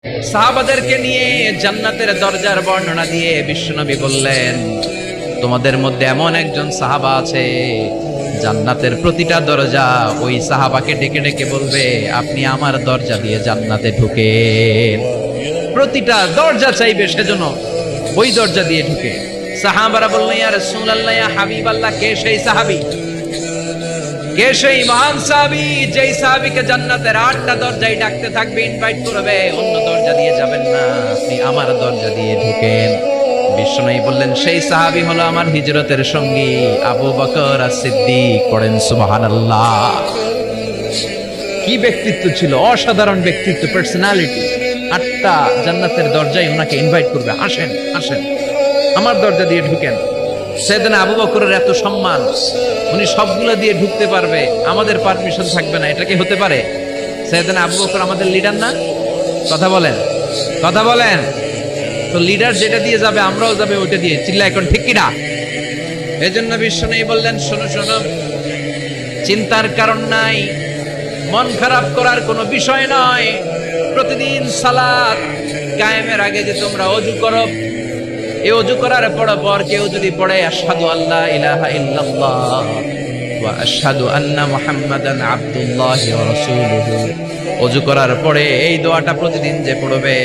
সাহাবাদেরকে নিয়ে জান্নাতের দরজার বর্ণনা দিয়ে বিশ্বনবী বললেন, তোমাদের মধ্যে এমন একজন সাহাবা আছে, জান্নাতের প্রতিটা দরজা ওই সাহাবাকে ডেকে ডেকে বলবে, আপনি আমার দরজা দিয়ে জান্নাতে ঢুকেন। প্রতিটা দরজা চাইবে সেজন্য ওই দরজা দিয়ে ঢুকে। সাহাবারা বললেন, ইয়া রাসূলুল্লাহ, ইয়া হাবিবাল্লাহ, কে সেই সাহাবী? কে সেই মহান সাহাবী যেই সাহাবীকে জান্নাতের 8টা দরজায় ডাকতে থাকবে, ইনভাইট করবে, অন্য দরজা দিয়ে যাবেন না, আপনি আমার দরজা দিয়ে ঢুকেন। বিশ্বনবী বললেন, সেই সাহাবী হলো আমার হিজরতের সঙ্গী আবু বকর as-সিদ্দিক। পড়েন সুবহানাল্লাহ। কি ব্যক্তিত্ব ছিল, অসাধারণ ব্যক্তিত্ব, পার্সোনালিটি। 8টা জান্নাতের দরজায় ওনাকে ইনভাইট করবে, আসেন আসেন আমার দরজা দিয়ে ঢুকেন। সাইয়েদনা আবু বকরের এত সম্মান, উনি সবগুলো দিয়ে ঢুকতে পারবে, আমাদের পারমিশন থাকবে না, এটা কি হতে পারে? সাইয়েদনা আবু বকর আমাদের লিডার না? কথা বলেন, কথা বলেন। তো লিডার যেটা দিয়ে যাবে আমরাও যাবে ওইটা দিয়ে, চিল্লা এখন ঠিক কিনা? এজন্য বিশ্বনবী বললেন, শোনো শোনো, চিন্তার কারণ নাই, মন খারাপ করার কোনো বিষয় নয়। প্রতিদিন সালাত কায়েমের আগে যে তোমরা ওযু করো, এই ওযু করার পর কেউ যদি পড়ে আশহাদু আল্লা ইলাহা ইল্লাল্লাহ ওয়া আশহাদু আন্না মুহাম্মাদান আবদুল্লাহি ওয়া রাসূলুহু, ওযু করার পরে এই দোয়াটা প্রতিদিন যে পড়বে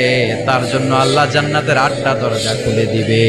তার জন্য আল্লাহ জান্নাতের 8টা দরজা খুলে দিবে।